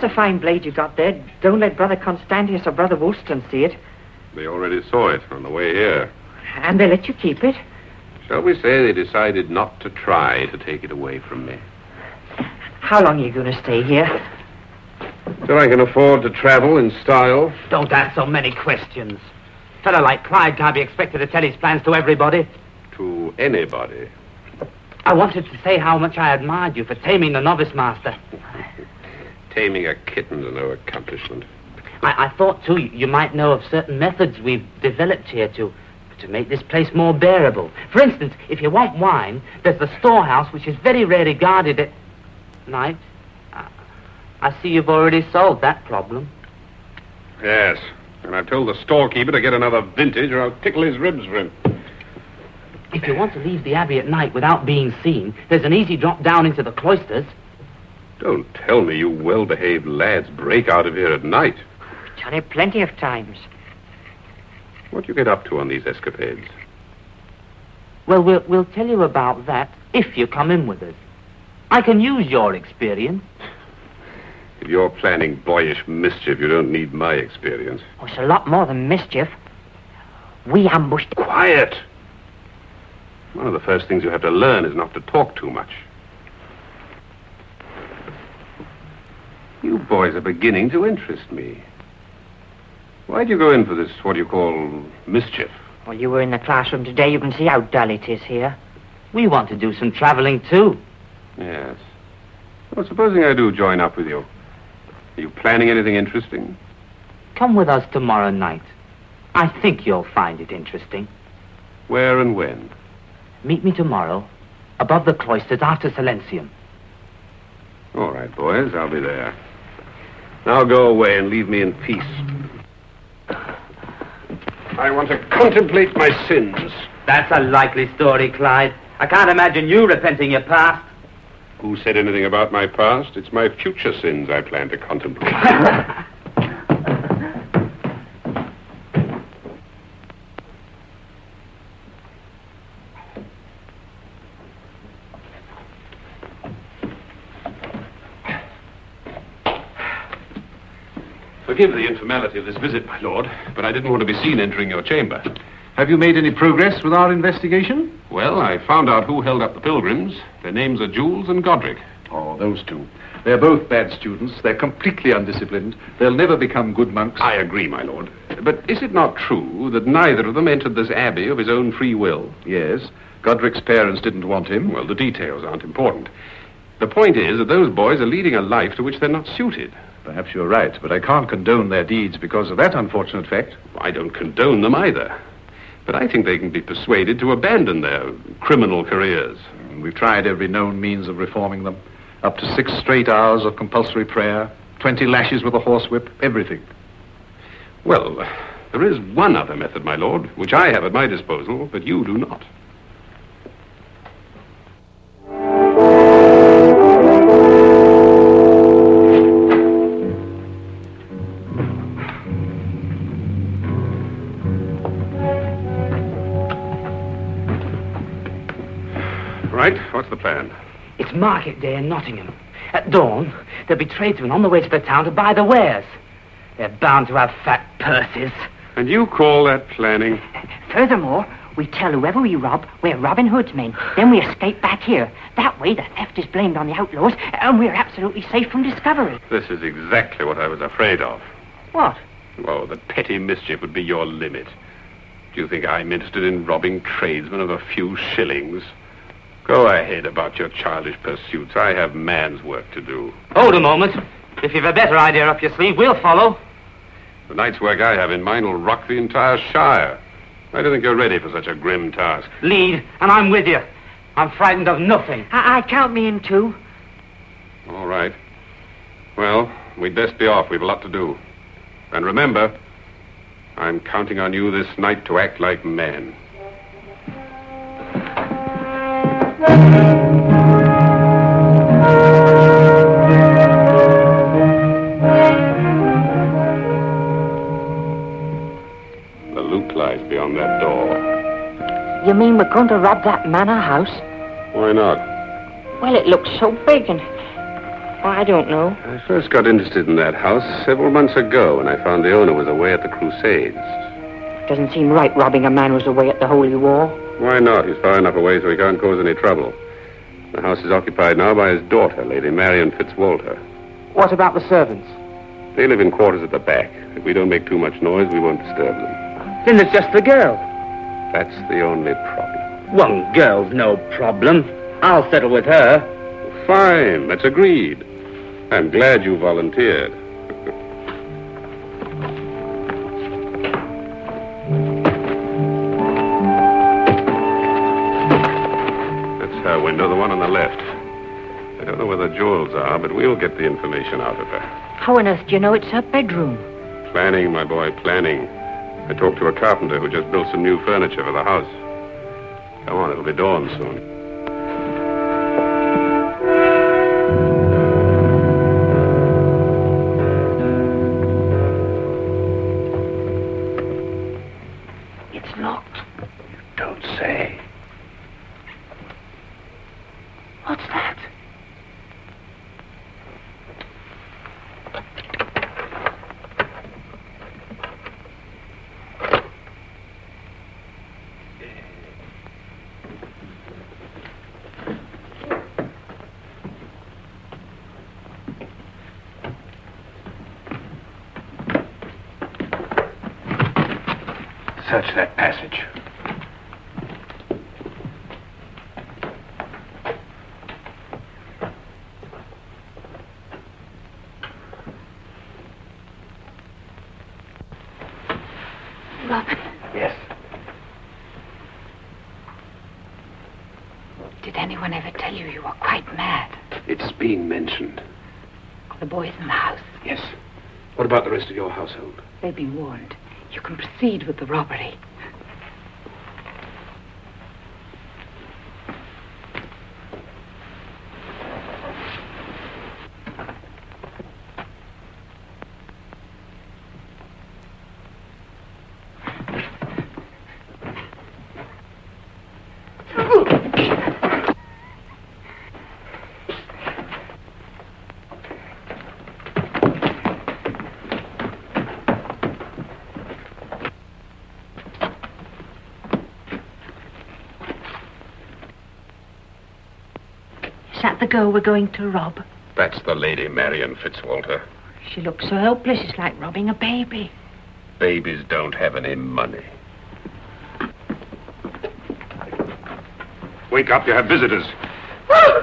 That's a fine blade you got there. Don't let Brother Constantius or Brother Woolston see it. They already saw it on the way here. And they let you keep it? Shall we say they decided not to try to take it away from me? How long are you going to stay here? Till I can afford to travel in style. Don't ask so many questions. A fellow like Clyde can't be expected to tell his plans to everybody. To anybody. I wanted to say how much I admired you for taming the novice master. Taming a kitten's no accomplishment. I thought, too, you might know of certain methods we've developed here to make this place more bearable. For instance, if you want wine, there's the storehouse, which is very rarely guarded at night. I see you've already solved that problem. Yes, and I've told the storekeeper to get another vintage or I'll tickle his ribs for him. If you want to leave the abbey at night without being seen, there's an easy drop down into the cloisters. Don't tell me you well-behaved lads break out of here at night. Done it plenty of times. What do you get up to on these escapades? Well, we'll tell you about that if you come in with us. I can use your experience. If you're planning boyish mischief, you don't need my experience. Oh, it's a lot more than mischief. We ambushed... Quiet! One of the first things you have to learn is not to talk too much. You boys are beginning to interest me. Why'd you go in for this, what do you call, mischief? Well, you were in the classroom today. You can see how dull it is here. We want to do some traveling, too. Yes. Well, supposing I do join up with you. Are you planning anything interesting? Come with us tomorrow night. I think you'll find it interesting. Where and when? Meet me tomorrow, above the cloisters after Silencium. All right, boys, I'll be there. Now go away and leave me in peace. I want to contemplate my sins. That's a likely story, Clyde. I can't imagine you repenting your past. Who said anything about my past? It's my future sins I plan to contemplate. Forgive the informality of this visit, my lord, but I didn't want to be seen entering your chamber. Have you made any progress with our investigation? Well, I found out who held up the pilgrims. Their names are Jules and Godric. Oh, those two. They're both bad students. They're completely undisciplined. They'll never become good monks. I agree, my lord. But is it not true that neither of them entered this abbey of his own free will? Yes. Godric's parents didn't want him. Well, the details aren't important. The point is that those boys are leading a life to which they're not suited. Perhaps you're right, but I can't condone their deeds because of that unfortunate fact. I don't condone them either. But I think they can be persuaded to abandon their criminal careers. We've tried every known means of reforming them. Up to 6 straight hours of compulsory prayer, 20 lashes with a horsewhip, everything. Well, there is one other method, my lord, which I have at my disposal, but you do not. Right, what's the plan? It's market day in Nottingham. At dawn, there'll be tradesmen on the way to the town to buy the wares. They're bound to have fat purses. And you call that planning? Furthermore, we tell whoever we rob we're Robin Hood's men. Then we escape back here. That way the theft is blamed on the outlaws, and we're absolutely safe from discovery. This is exactly what I was afraid of. What? Oh, that petty mischief would be your limit. Do you think I'm interested in robbing tradesmen of a few shillings? Go ahead about your childish pursuits. I have man's work to do. Hold a moment. If you've a better idea up your sleeve, we'll follow. The night's work I have in mind will rock the entire shire. I don't think you're ready for such a grim task. Lead, and I'm with you. I'm frightened of nothing. I count me in too. All right. Well, we'd best be off. We've a lot to do. And remember, I'm counting on you this night to act like men. The loot lies beyond that door. You mean we're going to rob that manor house? Why not? Well, it looks so big, and I don't know. I first got interested in that house several months ago when I found the owner was away at the Crusades. Doesn't seem right robbing a man who's away at the Holy War. Why not? He's far enough away so he can't cause any trouble. The house is occupied now by his daughter, Lady Marian Fitzwalter. What about the servants? They live in quarters at the back. If we don't make too much noise, we won't disturb them. Then there's just the girl. That's the only problem. One girl's no problem. I'll settle with her. Fine, that's agreed. I'm glad you volunteered. That's her window, the one on the left. I don't know where the jewels are, but we'll get the information out of her. How on earth do you know it's her bedroom? Planning, my boy, planning. I talked to a carpenter who just built some new furniture for the house. Come on, it'll be dawn soon. It's locked. Don't say. What's that? Search that passage. Robin, Yes. did anyone ever tell you you were quite mad? It's being mentioned. The boys in the house, Yes. What about the rest of your household? they've been warned. You can proceed with the robbery. Is that the girl we're going to rob? That's the Lady Marian Fitzwalter. She looks so helpless, it's like robbing a baby. Babies don't have any money. Wake up, you have visitors.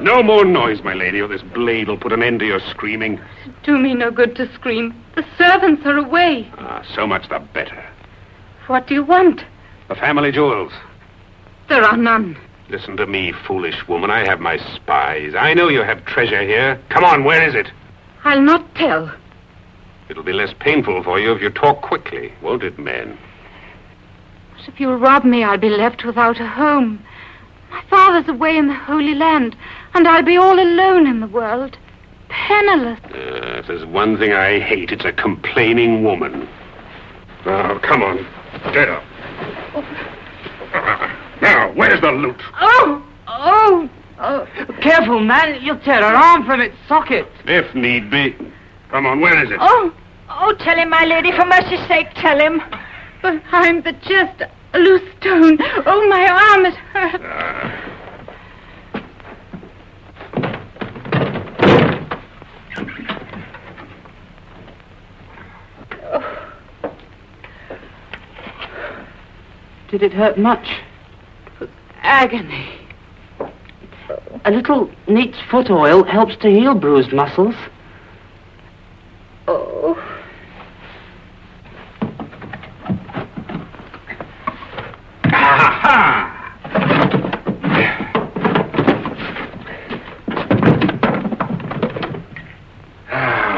No more noise, my lady, or this blade will put an end to your screaming. Do me no good to scream. The servants are away. Ah, so much the better. What do you want? The family jewels. There are none. Listen to me, foolish woman. I have my spies. I know you have treasure here. Come on, where is it? I'll not tell. It'll be less painful for you if you talk quickly, won't it, man? But if you rob me, I'll be left without a home. My father's away in the Holy Land, and I'll be all alone in the world. Penniless. If there's one thing I hate, it's a complaining woman. Now, come on. Get up. Now, where's the loot? Oh! Careful, man. You'll tear her arm from its socket. If need be. Come on, where is it? Oh! Tell him, my lady, for mercy's sake, tell him. Behind the chest, a loose stone. Oh, my arm, it hurts. Did it hurt much? Agony. A little neat's foot oil helps to heal bruised muscles. Oh.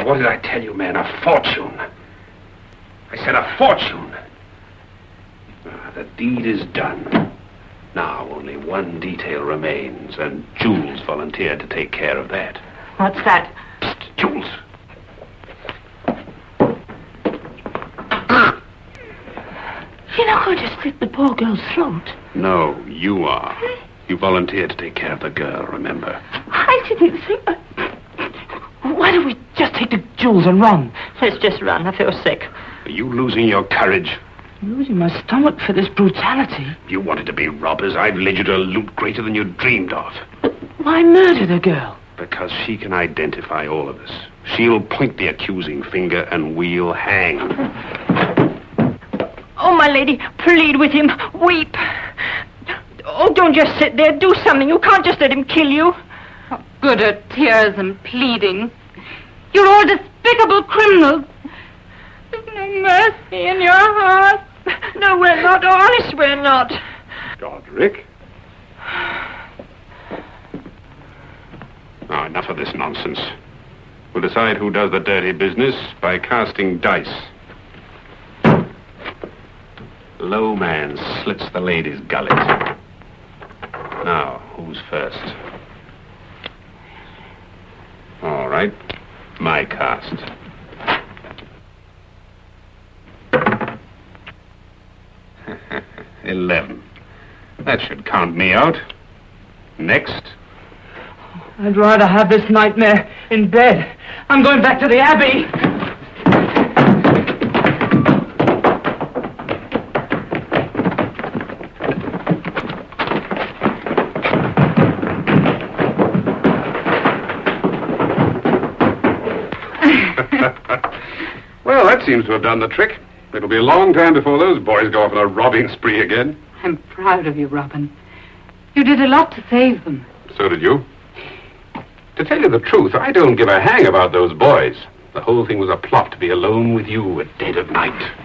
What did I tell you, man? A fortune. I said a fortune. The deed is done. Now only one detail remains, and Jules volunteered to take care of that. What's that? Psst, Jules. You're not going to slit the poor girl's throat. No, you are. You volunteered to take care of the girl, remember? I didn't think... Why don't we just take the jewels and run? Let's just run. I feel sick. Are you losing your courage? I'm losing my stomach for this brutality. If you wanted to be robbers, I've led you to loot greater than you dreamed of. But why murder the girl? Because she can identify all of us. She'll point the accusing finger and we'll hang. Oh, my lady, plead with him. Weep. Oh, don't just sit there. Do something. You can't just let him kill you. What good are tears and pleading? You're all despicable criminals. There's no mercy in your heart. No, we're not. Honest, we're not. Godric? Now, enough of this nonsense. We'll decide who does the dirty business by casting dice. Low man slits the lady's gullet. Now, who's first? All right. My cast. $11. That should count me out. Next. I'd rather have this nightmare in bed. I'm going back to the Abbey. Well, that seems to have done the trick. It'll be a long time before those boys go off on a robbing spree again. I'm proud of you, Robin. You did a lot to save them. So did you. To tell you the truth, I don't give a hang about those boys. The whole thing was a plot to be alone with you at dead of night.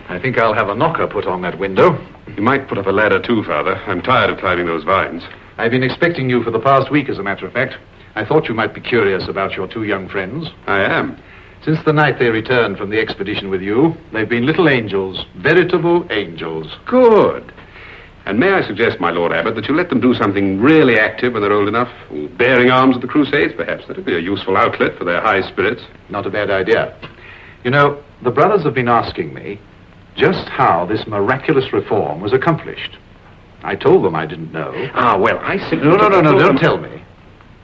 I think I'll have a knocker put on that window. You might put up a ladder too, Father. I'm tired of climbing those vines. I've been expecting you for the past week, as a matter of fact. I thought you might be curious about your two young friends. I am. Since the night they returned from the expedition with you, they've been little angels, veritable angels. Good. And may I suggest, my Lord Abbot, that you let them do something really active when they're old enough? Bearing arms at the Crusades, perhaps. That'd be a useful outlet for their high spirits. Not a bad idea. You know, the brothers have been asking me just how this miraculous reform was accomplished. I told them I didn't know. Ah, well, I simply... No, don't tell me.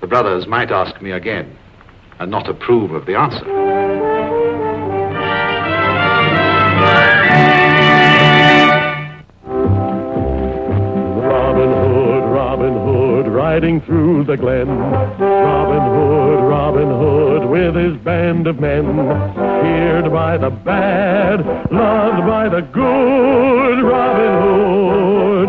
The brothers might ask me again and not approve of the answer. Robin Hood, riding through the glen. Robin Hood, with his band of men. Feared by the bad, loved by the good. Robin Hood,